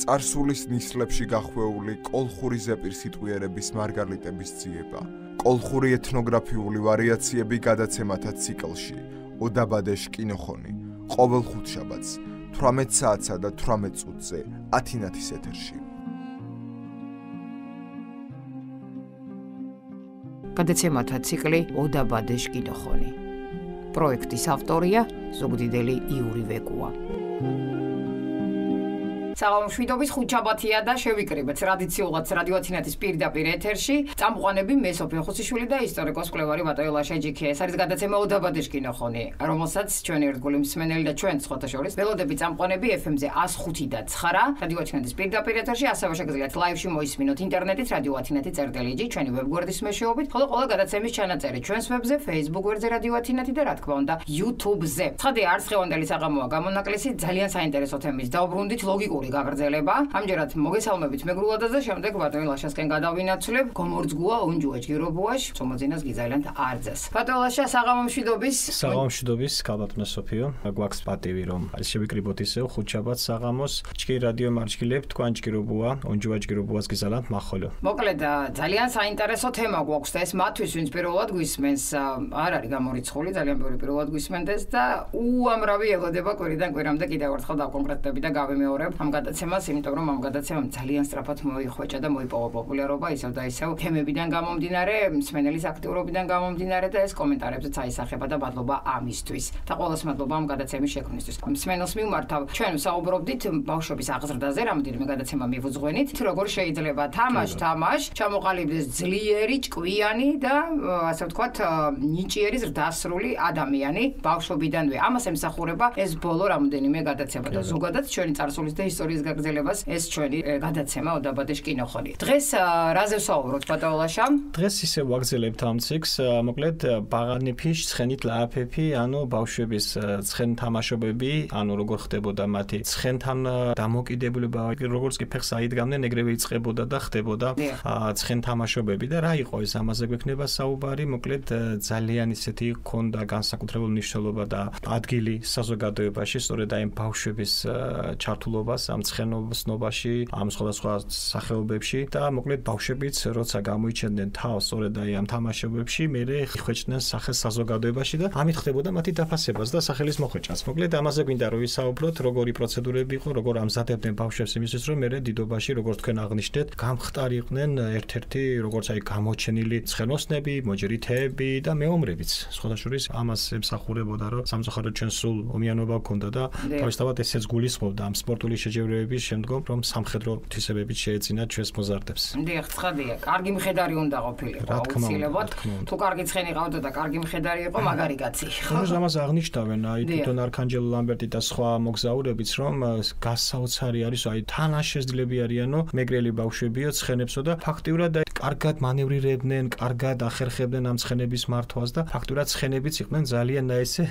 წარსულის ნისლებში გახვეული კოლხური ზეპირსიტყვიერების მარგალიტების ძიება, კოლხური ეთნოგრაფიული ვარიაციები გადაცემათა ციკლში, ოდაბადეშ კინოხონი, ყოველ ხუთშაბათს, 18 საათსა და 18 წუთზე, 10 ეთერში. გადაცემათა ციკლი ოდაბადეშ კინოხონი. პროექტის ავტორია ზუგდიდელი იური ვეკუა. საღამოშვიდობის ხუთშაბათია და შევიკრიბეთ ტრადიციულად რადიო ათინათის პირდაპირ ეთერში. წამყვანები მე სოფია ხუსიშვილი და ისტორიკოს-კვლევარი ბატონი ლაშა ჯიქია. ეს არის გადაცემა ოდაბადეშ კინოხონი, რომელსაც ჩვენი ერთგული მსმენელი და ჩვენ სხვათა შორის ველოდები წამყვანები FM-ზე 105 და 9 რადიო ათინათის პირდაპირ ეთერში, ასევე შეგიძლიათ ლაივში მოისმინოთ ინტერნეტით რადიო ათინათი წერტილიჯი ჩვენი ვებგვერდის მეშვეობით, ხოლო ყველა გადაცემის ჩანაწერი ჩვენს ვებზე, Facebook გვერდზე რადიო ათინათი და რა თქმა უნდა YouTube-ზე. ცხადია, არც დღევანდელი საღამოა გამონაკლისი, ძალიან საინტერესო თემის დავბრუნდით, ლოგიკური გაგრძელება. ამჯერად მოგესალმებით მეგრულადაზე, შემდეგ ბატონი ლაშასკენ გადავინაცვლებ. გომორძგუა უნჯუა ჯგირობუაშ, წომოძინას გიზალიანთ არძას. ბატონი ლაშა, საღამომშვიდობის. საღამომშვიდობის, კალბატონო სოფიო. გვაქვს პატივი, რომ არის შევიკრიბოთ ისევ ხუთშაბათს საღამოს. ჭკი რადიო მარჩქილებ, თქვენ ჯგირობუა, უნჯუა ჯგირობუას გიზალიანთ მახოლო. მოკლედ, ძალიან საინტერესო თემა გვაქვს და ეს მათთვის, ვინც პირველად გვისმენს, არ არის გამორიცხული, ძალიან ბევრი პირველად გვისმენდეს და უამრავი ელოდება კვირიდან კვირამდე კიდევ ერთხელ დავკონკრეტდები და გავიმეორებ ამ გადაცემას, იმიტომ რომ ამ გადაცემამ ძალიან სწრაფად მოიხვეჭა და მოიპოვა პოპულარობა ისევ და ისევ თემებიდან გამომდინარე, მსმენელის აქტიურობიდან გამომდინარე და ეს კომენტარებზეც აისახება და მადლობა ამისთვის. და ყველას მადლობა ამ გადაცემის შექმნისთვის. მსმენელს მივმართავ, ჩვენ ვსაუბრობდით ბავშვების აღზრდაზე, რამდენიმე გადაცემა მივუძღვენით, როგორ შეიძლება თამაშ ჩამოყალიბდეს ძლიერი, ჭკვიანი და ასე ვთქვათ, ნიჭიერი ზრდასრული ადამიანი ბავშვობიდანვე. ამას ემსახურება ეს ბოლო რამდენიმე გადაცემა და ზოგადად ჩვენი წარსულის და ისტორიის გაგრძელებას ეს ჩვენი გადაცემა ოდაბადეშ კინოხონი. დღეს რაზე ვსაუბრობთ ბატონო ლაშა? დღეს ისე ვაგრძელებთ ამ ციკლს, მოკლედ ბაღანიფი, ცხენით ლააფები, ანუ ბავშვების ცხენ თამაშობები, ანუ როგორ ხდებოდა მათი ცხენთან დამოკიდებულება, როგორც კი ფეხს აიდგამდნენ, ეგრევე იწყებოდა და ხდებოდა ცხენ თამაშობები და რა იყო ეს, ამაზე გვექნება საუბარი, მოკლედ ძალიან ისეთი ჰქონდა განსაკუთრებული მნიშვნელობა და ადგილი საზოგადოებაში, სწორედ აი ბავშვების ჩართულობას ამ ცხენოსნობაში, ამ სხვადასხვა სახეობებში და მოკლედ ბავშვებიც როცა გამოიჩენდნენ თავს სწორედ აი ამ თამაშობებში, მერე იხვეჭდნენ სახეს საზოგადოებაში და ამით ხდებოდა მათი დაფასებას და სახელის მოხვეჭაც. მოკლედ ამაზე გვინდა რომ ვისაუბროთ, როგორი პროცედურები იყო, როგორ ამზადებდნენ ბავშვებს იმისთვის, რომ მერე დიდობაში, როგორც თქვენ აღნიშნეთ, გამხტარი იყვნენ ერთ-ერთი როგორც აი გამოჩენილი ცხენოსნები, მოჯრითეები და მეომრებიც. სხვათა შორის ამას ემსახურებოდა, რომ სამწუხაროდ ჩვენ სულ ომიანობა გქონდა და თავისთავად ესეც გულისხმობდა ამ სპორტული შეჯიბრებების შემდგომ, რომ სამხედრო თვისებებით შეეძინათ ჩვენს მოზარდებს. დიახ, ცხადია, კარგი მხედარი უნდა ყოფილიყო, აუცილებლად. თუ კარგი ცხენი ყავდა და კარგი მხედარი იყო, მაგარი კაცი. ხომ ამას აღნიშნავენ, აი თვითონ არქანჯელო ლამბერტი და სხვა მოგზაურებიც, რომ გასაოცარი არის, აი თანაშეზდლები არიანო, მეგრელი ბავშვებიო, ცხენებსო და ფაქტიურად კარგად მანევრირებდნენ, კარგად ახერხებდნენ ამ ცხენების მართვას და ფაქტურად ცხენებიც იყვნენ ძალიან ესე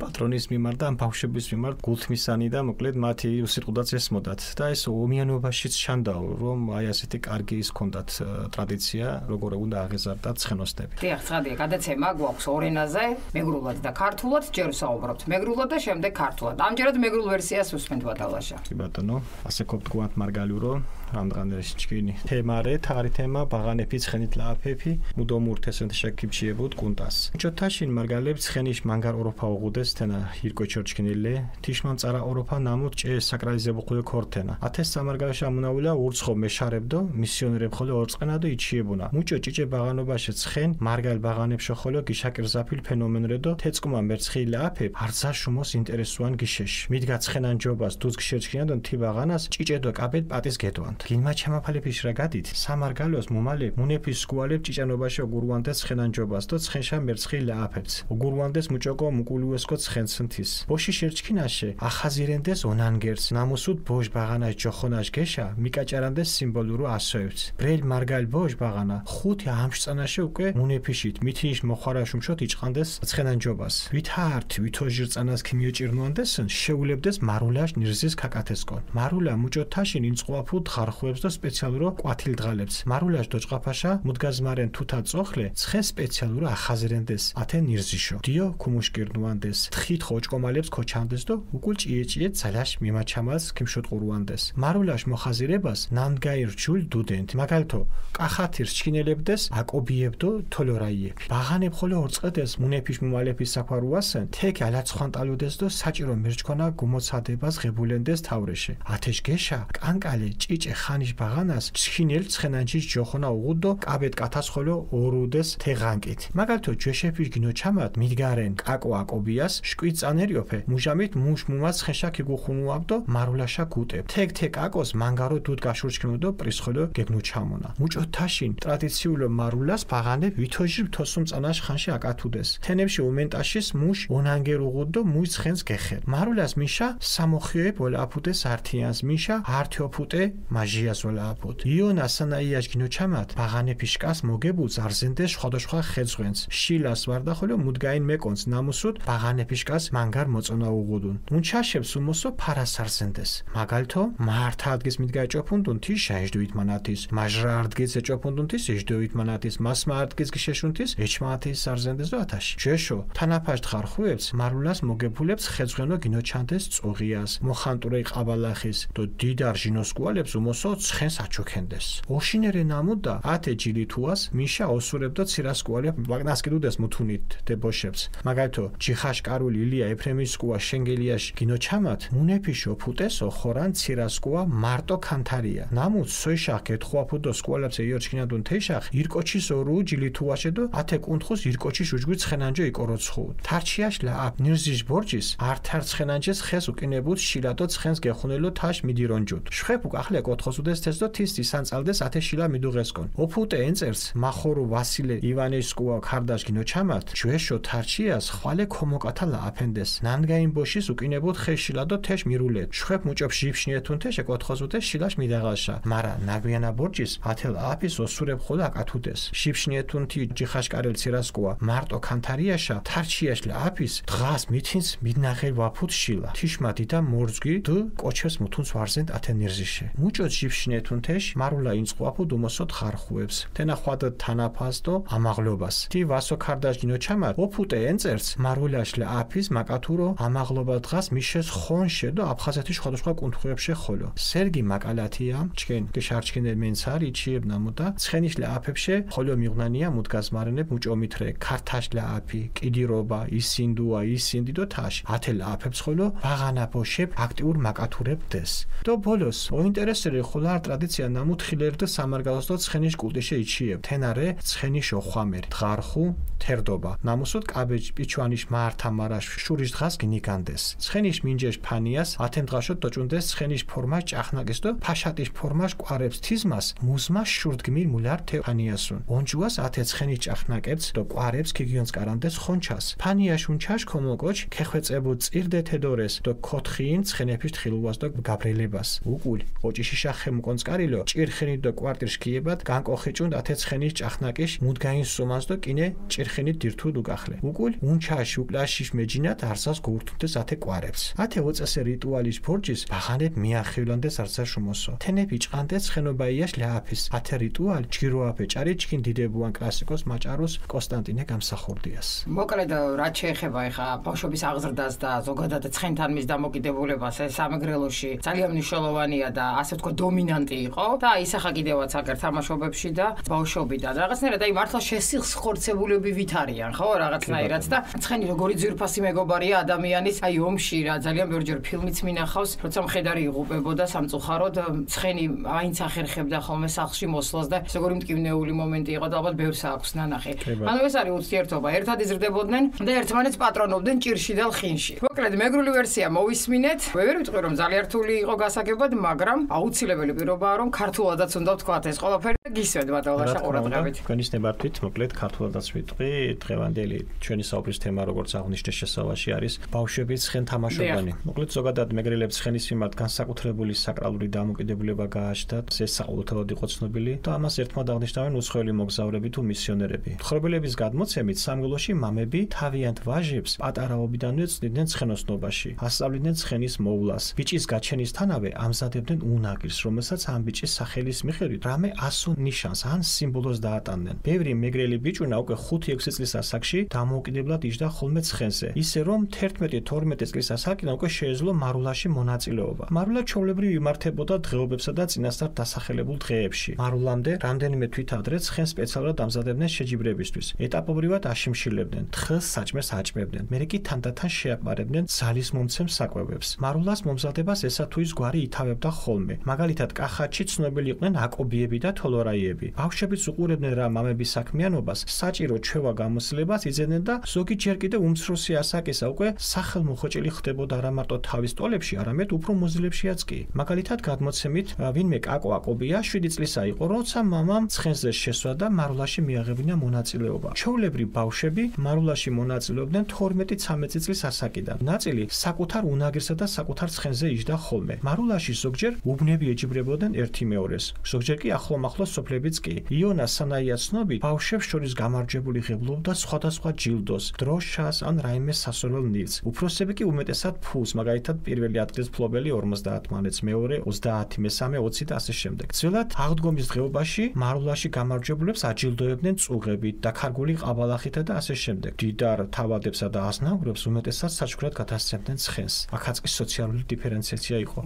პატრონის მიმართ და ამ ბავშვების მიმართ გულთმისანი და მოკლედ მათი სიტყუდაც ესმოდათ და ეს ომიანობაშიც ჩანდაო, რომ აი ასეთი კარგი ის ჰქონდათ ტრადიცია, როგორ უნდა აღეზარდათ ცხენოსნები. დიახ, ცხადია, გადაცემა გვაქვს ორ ენაზე, მეგრულად და ქართულად, ჯერ ვსაუბრობთ მეგრულად და შემდეგ ქართულად. ამჯერად მეგრულ ვერსიას უსმენთ ბატონო ლაშა. კი ბატონო, ასე გქონდათ მარგალიურო ამდღანერში ჭკინი. თემარე, თარი თემა, ბაღანეფი, ცხენით ლააფები, მუდომურ თესენთ შეკიბჩიებოდ კუნტას. ჩოთაშინ მარგალებ ცხენიშ მანგარ ოროფა უღუდეს თენა ირკო ჩორჩკინილე, თიშმან წარა ოროფა ნამუთ ჭე საკრალიზებუხული ქორთენა. ათეს სამარგალაშა მუნაულა ურცხო მეშარებდო, მისიონერებ ხოლო ორწყენადო იჩიებუნა. მუჭო ჭიჭე ბაღანობაში ცხენ მარგალ ბაღანებში ხოლო გიშაკირზაფილ ფენომენრედო, თეწკუმა მერცხი ლააფებ, არცა შუმოს ინტერესუან გიშეშ. მიდგა ცხენან ჯობას დუძ გიშერჩკინადონ თი ბაღანას ჭიჭედო კაბეთ პატის გეტვანთ. გინმა ჩამაფალების რა გადით? სამარგალოს მუმალე მუნეფის სკუალებ ჭიჭანობაში ოგურვანდეს ცხენან ჯობას და ცხენშა მერცხი ლააფებს. ოგურვანდეს მუჭოკო მუკულიუესკო ცხენცნთის. ბოში შერჩკინაშე ახაზირენდეს ონანგერს, ნამუსუდ ბოშ ბაღანას ჯოხონაშ გეშა, მიკაჭარანდეს სიმბოლურო ასოებს. ბრელ მარგალ ბოშ ბაღანა, ხუთი ამშწანაშე უკვე მუნეფიშით, მითიშ მოხარაშუმშოთ იჭყანდეს ცხენან ჯობას. ვითართ, ვითოჟირწანას ქიმიოჭირნუანდესն, შეულებდეს მარულაშ ნირზის კაკათესკონ. მარულა მუჭოთაშინ ინწყუაფუდ ხარხუებს და სპეციალურო კვათილ დღალებს. მარულაშ დო ოჭყაფაშა მუდგაზმარენ თუთა წოხლე ცხენ სპეციალურ ახაზრენდეს ათე ნირზიშო დიო ქუმუშკირნუანდეს თხით ხოჭკომალებს ქოჩანდეს და უკულ ჭიეჭიე ძალაშ მიმაჩამალს ქიმშოტყურუანდეს მარულაშ მოხაზირებას ნანგაირ ჯულ დუდენთ მაგალითო კახათირს ჩინელებდეს აკობიებდო თოლორაიები ბაღანებ ხოლე ორწყედეს მუნეფიშ მუმალეფის საქვარუასენ თეკ ალაცხანტალუდეს და საჭირო მერჩქონა გუმოცადებას ღებულენდეს თავრეში ათეშ გეშა კანკალე ჭიჭე ხანიშ ბაღანას ჩინელ ცხენანჯის ჯოხონა უღუდო კაბეთ კათას ხოლო ორუდეს თეღანკით მაგალითო ჯეშეფიშ გინოჩამად მიდგარენ კაკო აკობიას შკვიცანერიოფე მუჟამით მუშ მუმას ხეშა ქიგუხუნუაბდო მარულაშა გუტებ თეკ აკოს მანგარო დუდ გაშურჩქნოდო პრისხოლო გეგნუჩამონა მუჭო თაშინ ტრადიციულო მარულას ბაღანე ვითოჟი თოსუმ წანაშ ხანში აკათუდეს თენებში უმენტაშის მუშ ონანგერუღუდო მუშ ცხენს გეხერ მარულას მიშა სამოხიე ბოლაფუტეს ართიანს მიშა ართიოფუტე მაჟიას ოლაფუტ იონა სანაიაშ გინოჩამად ბაღანე ფიშკას მოგებუც არზენდეს სხვადასხვა ხეძღვენს შილას ვარდა ხოლო მუდგაინ მეკონს ნამუსუდ ბაღანე ფიშკას მანგარ მოწონა უღუდუნ უნჩაშებს უმოსო ფარას არზენდეს მაგალითო მართა ადგის მიდგაჭოფუნდუნ თიშა ეჯდუით მანათის მაჟრა ადგის ეჭოფუნდუნ თის ეჯდუით მანათის მასმა ადგის გიშეშუნთის ეჩმათის არზენდეს და ათაში ჯეშო თანაფაშ ხარხუებს მარულას მოგებულებს ხეძღვენო გინოჩანდეს წუღიას მოხანტურე ყაბალახის და დიდარ ჟინოსკუალებს უმოსო ცხენს აჩოქენდეს ოშინერე ნამუდა ათე ჯილითუას მიშა ოსურებდო ცირასკუალია ბაგნასკიდუდეს მუთუნით დებოშებს მაგალითო ჯიხაშკარული ილია ეფრემისკუა შენგელიაშ გინოჩამად მუნეფიშო ფუტეს ოხორან ცირასკუა მარტო კანთარია ნამუც სოიშახ კეთხვაფუდო სკუალებს ეიორჩკინადუნ თეშახ ირკოჩის ორუ ჯილითუაშედო ათე კუნთხუს ირკოჩის უჯგვი ცხენანჯო იკოროცხუ თარჩიაშ ლა ნირზიშ ბორჯის ართარ ცხენანჯეს ხეს უკინებუთ შილადო ცხენს გეხუნელო თაშ მიდირონჯუთ შვეფუ კახლე კოთხოსუდეს თესდო თისტი სანწალდეს ათე შილა მიდუღესკონ ოფუტე ენწერს მახორუ ვასილე ივანესკუა ქარდაშ გინოჩამად ჯვეშო თარჩიას ხვალე ქომოკათა ლაფენდეს ნანგაინ ბოშის უკინებუთ ხეს შილადო თეშ მირულეთ შვეფ მუჭოფ ჟიფშნიეთუნ თეშე კოთხოსუდე შილაშ მიდაღალშა მარა ნაგვიანა ბორჯის ათელ აფის ოსურებ ხოლა აკათუდეს ჟიფშნიეთუნ თი ჯიხაშკარელ ცირასკუა მარტო კანთარიაშა თარჩიაშ ლაფის დღას მითინს მიდნახელ ვაფუთ შილა თიშმა დიდა მორზგი დ კოჩეს მუთუნს ვარზენთ ათე ნირზიშე მუჭოც ჟიფშნიეთუნ თეშ მარულა ინწყუაფუ დუმოსოთ ხარხუებს თენა ხვად თანაფასდო ამაღლობას თი ვასო ქარდაშ გინოჩამად ოფუტე ენწერს მარულაშ ლაფის მაკათურო ამაღლობა დღას მიშეს ხონშე და აფხაზეთის სხვადასხვა კუნთხუებში ხოლო სერგი მაკალათია ჩქენ გეშარჩქენე მენსარი ჩიებ ნამუდა ცხენიშ ლაფებში ხოლო მიღნანია მუდგაზმარენებ მუჭომითრე ქართაშ ლაფი კიდირობა ისინდუა ისინდიდო თაშ ათე ლაფებს ხოლო ბაღანა ბოშებ აქტიურ მაკათურებდეს და ბოლოს ოინტერესერი ხოლა ტრადიცია ნამუთხილერდა სამარგალოსდო ცხენიშ კულტიშე იჩიებ თენარე ცხენიშ ოხვამერი დღარხუ თერდობა ნამუსოდ კაბეჯ პიჩვანიშ მართა მარაშ შურიშ დღას გინიკანდეს ცხენიშ მინჯეშ ფანიას ათემ დღაშო დოჭუნდეს ცხენიშ ფორმაშ ჭახნაკის და ფაშატიშ ფორმაშ ყვარებს თიზმას მუზმა შურდგმირ მულარ თე ფანიასუნ ონჯუას ათე ცხენიშ ჭახნაკებს და ყვარებს ქიგიონს კარანდეს ხონჩას ფანიაშ უნჩაშ ქომოკოჩ ქეხვეწებუ წირდე თედორეს და ქოთხიინ ცხენეფიშ თხილუას და გაბრელებას უკულ ოჭიშიშა ხემუკონსკარილო ჭირხინი და კვარტირშ კიებად განკოხიჭუნ ათე ცხენიშ ჭახნაკიშ მუდგაინ სუმას და კინე ჭირხინი დირთუ დუკახლე უკულ უნჩაშ უკლაშიშ მეჯინათ არსას გურთუნდეს ათე ყვარებს ათე ოწესე რიტუალის ბორჯის ბაღანებ მიახივლანდეს არსა შუმოსო თენეფი ჭყანდეს ცხენობაიაშ ლაფის ათე რიტუალი ჭიროაფე ჭარი ჩქინ დიდებუან კლასიკოს მაჭაროს კონსტანტინე გამსახურდიას მოკლედ რაც შეეხება ეხა ბავშვობის აღზრდას და ზოგადად ცხენთან მის დამოკიდებულებას ეს სამეგრელოში ძალიან მნიშვნელოვანია და ასე ვთქვათ დომინანტი იყო და ისახა კიდევაც აგერ თამაშობებში და ბავშვობიდან რაღაცნაირად აი მართლა შესიხორცებულები ვით არიან ხო რაღაცნაირად და ცხენი როგორი ძვირფასი მეგობარია ადამიანის აი ომში რა ძალიან ბევრჯერ ფილმიც მინახავს როცა მხედარი იღუპებოდა სამწუხაროდ ცხენი აინც ახერხებდა ხოლმე სახლში მოსვლას და როგორი მტკივნეული მომენტი იყო და ალბათ ბევრს აქვს ნანახი ანუ ეს არის ურთიერთობა ერთად იზრდებოდნენ და ერთმანეთს პატრონობდნენ ჭირში და ლხინში მოკლედ მეგრული ვერსია მოვისმინეთ ვერ ვიტყვი რომ ძალიან რთული იყო გასაგებად მაგრამ აუცილებელი პირობაა რომ ქართულადაც უნდა ვთქვათ ეს ყველაფერი და გისმენთ ბატონაშა ყურადღებით გონიშნებართვით მოკლედ ქართულადაც ვიტყვი დღევანდელი ჩვენი საუბრის თემა როგორც აღნიშნე შესავალში არის ბავშვების ცხენ თამაშობანი მოკლედ ზოგადად მეგრელებს ცხენის მიმართ განსაკუთრებული საკრალური დამოკიდებულება გააჩნდათ ეს საყოველთაოდ იყო ცნობილი და ამას ერთმანეთს აღნიშნავენ უცხოელი მოგზაურები თუ მისიონერები ხრობელების გადმოცემით სამგლოში მამები თავიანთ ვაჟებს პატარაობიდანვე წვდიდნენ ცხენოსნობაში ასწავლიდნენ ცხენის მოვლას ბიჭის გაჩენისთანავე ამზადებდნენ უნაგირს რომელსაც ამ ბიჭის სახელის მიხედვით რამე საერთო ნიშანს ან სიმბოლოს დაატანდნენ. ბევრი მეგრელი ბიჭუნა უკვე 5-6 წლის ასაკში დამოუკიდებლად იჯდა ხოლმე ცხენზე. ისე რომ 11-12 წლის ასაკიდან უკვე შეეძლო მარულაში მონაწილეობა. მარულა ჩვეულებრივ იმართებოდა დღეობებსა და წინასწარ დასახელებულ დღეებში. მარულამდე რამდენიმე თვით ადრე ცხენს სპეციალურად ამზადებდნენ შეჯიბრებისთვის. ეტაპობრივად აშიმშილებდნენ, თხილს საჭმელს აჭმევდნენ. მერე კი თანდათან შეაყარებდნენ ძალის მომცემ საკვებებს. მარულას მომზადებას ესა თუ ის გვარი ითავებდა ხოლმე. მაგალითად, კახეთში ცნობილი იყვნენ აკობიები და თოლორაიები. ბავშვებიც უყურებდნენ რა მამების საქმიანობას, საჭირო ჩვევა გამოსილებას იძენდნენ და ზოგი ჯერ კიდევ უმცროსი ასაკისა უკვე სახელმოხვეჭილი ხდებოდა არა მარტო თავის ტოლებში, არამედ უფრო მოზილებშიაც კი. მაგალითად, გადმოცემით, ვინმე კაკო აკობია 7 წლისა იყო, როცა მამამ ცხენზე შესვა და მარულაში მიაღებინა მონაწილეობა. ჩვეულებრივ ბავშვები მარულაში მონაწილეობდნენ 12-13 წლის ასაკიდან. ნაწილი საკუთარ უნაგირსა და საკუთარ ცხენზე იჯდა ხოლმე. მარულაში ზოგჯერ უბნები ეჯიბრებოდნენ ერთი მეორეს, ზოგჯერ კი ახლომახლო სოფლებიც კი. იონა სანაია ცნობით, ბავშვებს შორის გამარჯვებული ღებულობდა სხვადასხვა ჯილდოს, დროშას ან რაიმე სასურველ ნივთს. უფროსები კი უმეტესად ფულს, მაგალითად პირველი ადგილს ფლობელი 50 მანეთს, მეორე 30, მესამე 20 და ასე შემდეგ. ძველად აღდგომის დღეობაში მარულაში გამარჯვებულებს აჯილდოებდნენ წუღებით, დაქარგული ყაბალახითა და ასე შემდეგ. დიდარ თავადებსა და აზნაურებს უმეტესად საჩუქრად გადასცემდნენ ცხენს. აქაც კი სოციალური დიფერენციაცია იყო.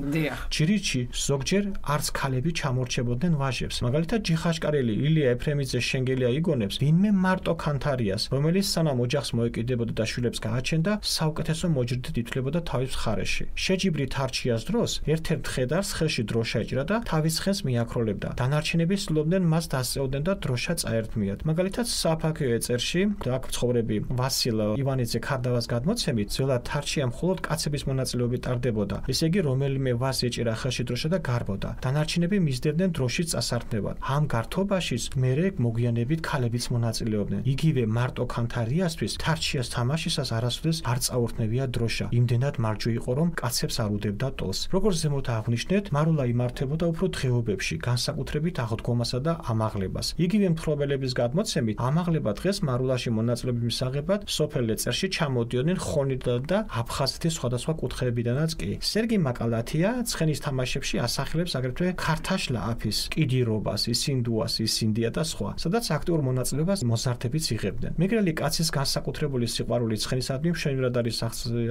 ჯირითში ზოგჯერ არც ქალები ჩამორჩებოდნენ ვაჟებს. მაგალითად, ჯიხაშკარელი ილია ეფრემიძე შენგელია იგონებს ვინმე მარტო ქანთარიას, რომელიც სანამ ოჯახს მოეკიდებოდა და შვილებს გააჩენდა, საუკეთესო მოჯრდით ითვლებოდა თავის მხარეში. შეჯიბრით არჩიას დროს ერთ-ერთ მხედარს ხელში დროშა ეჭრა და თავის ცხენს მიაქროლებდა. დანარჩენები ცდილობდნენ მას დასწეოდნენ და დროშა წაერთმიათ. მაგალითად, საფაქიო ეწერში აქ მცხოვრები ვასილ ივანიძე ქარდავას გადმოცემით, ძველად თარჩია მხოლოდ კაცების მონაწილეობით ტარდებოდა. ესე იგი, რომელიმე ვას ეჭირა ხელში დროშა და გარბოდა. დანარჩენები მისდევდნენ დროშის წასართნებად. ამ გართობაშიც მერე მოგვიანებით ქალებიც მონაწილეობდნენ. იგივე მარტო ქანთარიასთვის თარჩიას თამაშისას არასოდეს არ წაურთმევია დროშა. იმდენად მარჯვე იყო, რომ კაცებს არ უდებდა ტოლს. როგორც ზემოთ აღვნიშნეთ, მარულა იმართებოდა უფრო დღეობებში, განსაკუთრებით აღდგომასა და ამაღლებას. იგივე მთხრობელების გადმოცემით, ამაღლება დღეს მარულაში მონაწილეობის მისაღებად სოფელ ეწერში ჩამოდიოდნენ ხონიდან და აფხაზეთის სხვადასხვა კუთხეებიდანაც კი. სერგი მაკალათია ცხენის თამაშებში ასახელებს აგრეთვე ქართაშ ლააფის, კიდირობას, ისინდუას, ისინდია და სხვა, სადაც აქტიურ მონაწილეობას მოზარდებიც იღებდნენ. მეგრელი კაცის განსაკუთრებული სიყვარული ცხენისადმი მშვენივრად არის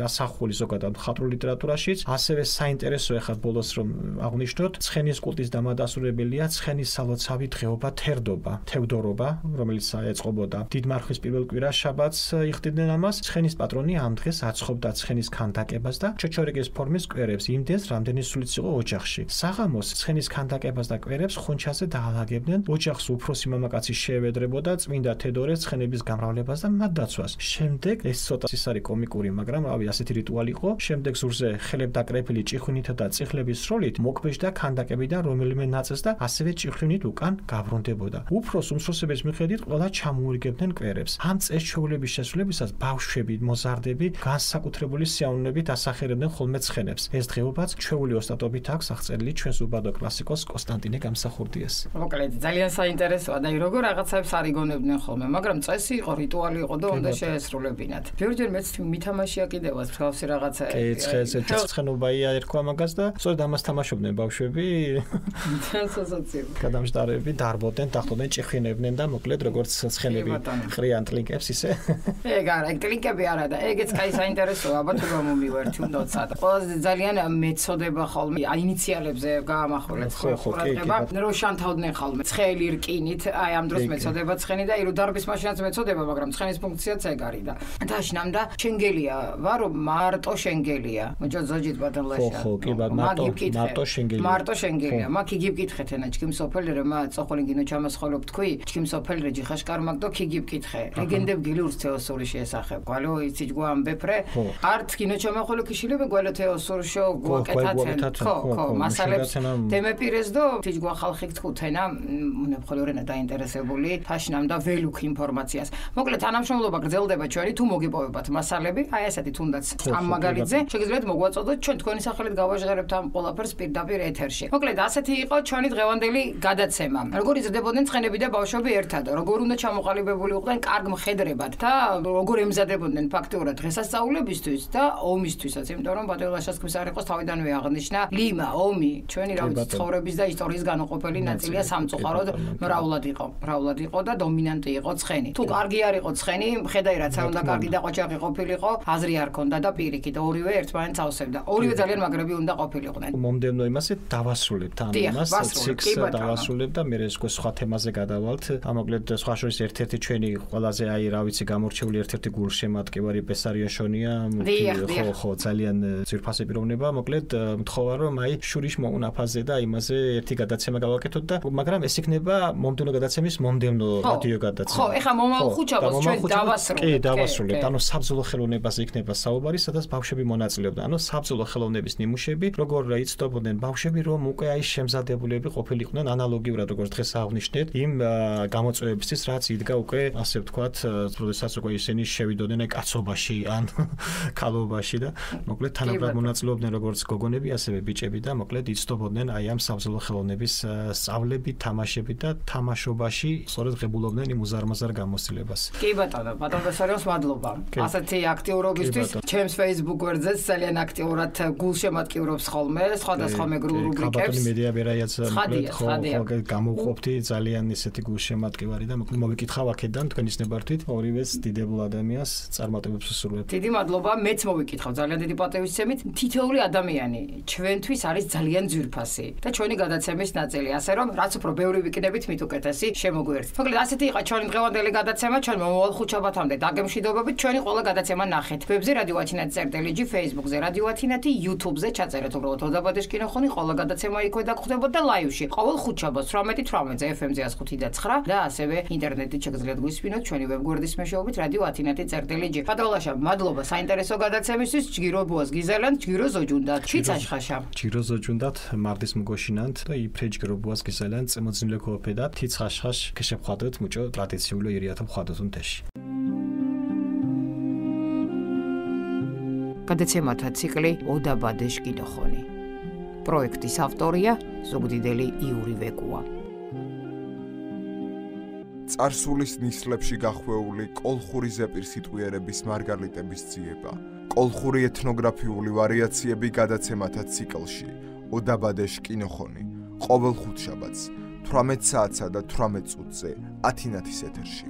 ასახული ზოგადად მხატვრულ ლიტერატურაშიც, ასევე საინტერესო ეხლა ბოლოს რომ აღვნიშნოთ, ცხენის კულტის დამადასტურებელია ცხენის სალოცავი დღეობა თერდობა, თევდორობა, რომელიც ეწყობოდა დიდმარხვის პირველ კვირას შაბათს იხდიდნენ ამას. ცხენის პატრონი ამ დღეს აცხობდა ცხენის ქანდაკებას და ჩოჩორიკის ფორმის კვერებს იმდენს, რამდენი სულიც იყო ოჯახში. საღამოს ცხენის ქანდაკებას და კვერებს ხუნჩაზე დაალაგებდნენ. ოჯახს უფროსი მამაკაცი შეევედრებოდა წმინდა თედორეს ცხენების გამრავლებას და მათ დაცვას. შემდეგ ეს ცოტა ის არის კომიკური, მაგრამ რავი, ასეთი რიტუალი იყო. შემდეგ ზურზე ხელებ დაკრეფილი ჭიხვინითა და წიხლების სროლით მოკვეშდა ქანდაკებიდან რომელიმე ნაწილს და ასევე ჭიხვინით უკან გაბრუნდებოდა. უფროს უმცროსების მიხედვით ყველა ჩამოურიგებდნენ კვერებს. ამ წესჩვეულების შესრულებისას ბავშვები, მოზარდები განსაკუთრებული სიამოვნებით ასახერებდნენ ხოლმე ცხენებს. ეს დღეობაც ჩვეული ოსტატობით აქვს აღწერილი ჩვენს უბადო კლასიკოს კონსტანტინე გამსახურდიას. მოკლედ, ძალიან საინტერესოა და როგორ რაღაცებს არ იგონებდნენ ხოლმე, მაგრამ წესი იყო, რიტუალი იყო და უნდა შეესრულებინათ. ბევრჯერ მეც მითამაშია კიდევაც მსგავსი რაღაცა. კი, ცხენზე ცხენობაია ერქვა მაგას და სწორედ ამას თამაშობდნენ ბავშვები. გადამჯდარები დარბოდნენ, დახტოდნენ, ჭიხინებდნენ და მოკლედ როგორც ცხენები ყრიან ტლინკებს ისე. ეგ არა, ტლინკები არა და ეგეც კაი საინტერესოა, ალბათ რომ მომივერთი უნდაცა. ყველაზე ძალიან მეწოდება ხოლმე ინიციალებზე გაამახვილეთ ყურადღება, რომ შანთავდნენ ხოლმე ცხელი რკინით, აი ამ დროს მეწოდება ცხენი და ირო დარბის მაშინაც მეწოდება, მაგრამ ცხენის ფუნქციაც ეგ არის და დაშნამ და შენგელია, ვარო მარტო შენგელია. მოჯოძოჯით ბადალაშა. ხო, კი ბად მარტო შენგელია. მარტო შენგელია. მაგ იგიბკითხეთ ენა ჩქიმ სოფელი რა წოხოლი გინო ჩამასხოლობ თქვი, ჩქიმ სოფელი რა ჯიხაშკარმაკ და ქიგიბკითხე. ლეგენდებ გილურს თეოსური შეესახებ. გვალო იცი ჯგვა ამბეფრე. არც გინო ჩამახოლო ქიშილები გვალო თეოსურშო გოკეთათენ. ხო, მასალებს დემეპირეს და თიჯგვა ხალხი თქვთენა, უნებხოლი ორენა დაინტერესებული, თაშნამ და ველუქ ინფორმაციას. მოკლედ თანამშრომლობა გრძელდება ჩვენი თუ მოგიპოვებათ მასალები, აი ესეთი თუნდაც ამ მაგალითზე, შეგიძლიათ მოგვაწოდოთ ჩვენ თქვენი სახელით გავაჟღერებთ ამ ყველაფერს პირდაპირ ეთერში. მოკლედ ასეთი იყო ჩვენი დღევანდელი გადაცემა. როგორ იზრდებოდნენ ცხენები და ბავშვები ერთად, როგორ უნდა ჩამოყალიბებული იყვნენ კარგ მხედრებად და როგორ ემზადებოდნენ ფაქტიურად დღესასწაულებისთვის და ომისთვისაც, იმიტომ რომ ბატონლაშას ქმის არ იყოს თავიდანვე აღნიშნა ლიმა, ომი, ჩვენი რა ვიცი ცხოვრების და ისტორიის განუყოფელი ნაწილია სამწუხაროდ მრავლად იყო და დომინანტი იყო ცხენი. თუ კარგი არ იყო ცხენი, ხედავ რაც არ უნდა კარგი და ყოჩაღი ყოფილიყო, აზრი არ ქონდა და პირიქით და ორივე ერთმანეთს ავსებდა. ორივე ძალიან მაგრები უნდა ყოფილიყვნენ. მომდევნო იმასე დავასრულებთ ამ იმას, ციკლს დავასრულებთ და მე სხვა თემაზე გადავალთ. ამოკლედ სხვა შორის ერთ-ერთი ჩვენი ყველაზე რა ვიცი გამორჩეული ერთ-ერთი გულშემატკივარი ბესარიაშონია. ხო, ძალიან ძვირფასი პიროვნება. მოკლედ მთხოვა რომ შურიშ მოუნაფაზე და იმაზე ერთი გადაცემა გავაკეთოთ და მაგრამ ეს იქნება მომდევნო გადაცემის მომდევნო რადიო გადაცემა. ხო, ეხლა მომავალ ხუთშაბათს ჩვენ დავასრულებთ. კი, დავასრულებთ. ანუ საბრძოლო ხელოვნებაზე იქნება საუბარი, სადაც ბავშვები მონაწილეობდნენ. ანუ საბრძოლო ხელოვნების ნიმუშები, როგორ იცნობდნენ ბავშვები, რომ უკვე შემზადებულები ყოფილიყვნენ ანალოგიურად როგორც დღეს აღნიშნეთ, იმ გამოწვევებისთვის, რაც იდგა უკვე, ასე ვთქვათ, როდესაც უკვე ისინი შევიდოდნენ კაცობაში ან ქალობაში და მოკლედ თანაბრად მონაწილეობდნენ როგორც გოგონები, ასევე ბიჭები და მოკლედ იცნობდნენ ამ საბრძოლო ხელოვნების სწავლები, თამაშები და თამაშობაში სწორედ ღებულობდნენ იმ უზარმაზარ გამოცდილებას. კი ბატონო, ბესარიოს მადლობა. ასეთი აქტიურობისთვის ჩემს Facebook გვერდზეც ძალიან აქტიურად გულშემატკივრობს ხოლმე სხვადასხვა მეგრულ რუბრიკებს. ბატონი მედია ბერაიაც მოკლედ ხო გამოვყოფთი ძალიან ისეთი გულშემატკივარი და მოკლედ მოვიკითხავ აქედან თქვენის ნებართვით ორივეს დიდებულ ადამიანს წარმატებებს ვსურვებ. დიდი მადლობა, მეც მოვიკითხავ ძალიან დიდი პატივისცემით. თითოეული ადამიანი ჩვენთვის არის ძალიან ძვირფასი და ჩვენი გადაცემის ნაწილი, ასე რომ რაც უფრო ბევრი ვიკნებით, მით უკეთესი შემოგვიერთთ. მოკლედ ასეთი იყო ჩვენი დღევანდელი გადაცემა, ჩვენ მომავალ ხუთშაბათამდე დაგემშვიდობებით, ჩვენი ყველა გადაცემა ნახეთ. ვებზე რადიო ათინათი.lg, Facebook-ზე რადიო ათინათი, YouTube-ზე ჩაწერეთ უბრალოდ ოდაბადეს კინოხონი, ყველა გადაცემა იქვე დაგხვდებოდა ლაივში. ყოველ ხუთშაბათს 18:18-ზე FM-ზე 105.9 და ასევე ინტერნეტით შეგიძლიათ გვისმინოთ ჩვენი ვებგვერდის მეშვეობით რადიო ათინათი.lg. ფადოლაშა, მადლობა საინტერესო გადაცემისთვის, ჯგირო ბუას გიზელანდ, ჯგირო ზოჯუნდათ, ჩიცაშხაშა. ჯგირო ზოჯუნდათ, მარდის მგოშინანთ და იფრე ჯგირო ბუას გიზელანდ, წემოძნილე ქოფედა, თიცხაშხაშ, ქეშებხვადოთ, მუჭო ტრადიციულო ირიათო ხვადოთ თეში. გადაცემათა ციკლი ოდაბადეს კინოხონი. პროექტის ავტორია ზუგდიდელი იური ვეკუა. წარსულის ნისლებში გახვეული კოლხური ზეპირსიტყვიერების მარგალიტების ძიება. კოლხური ეთნოგრაფიული ვარიაციები გადაცემათა ციკლში ოდაბადეს კინოხონი. ყოველ ხუთშაბათს 18 საათსა და 18 წუთზე ათინათის ეთერში.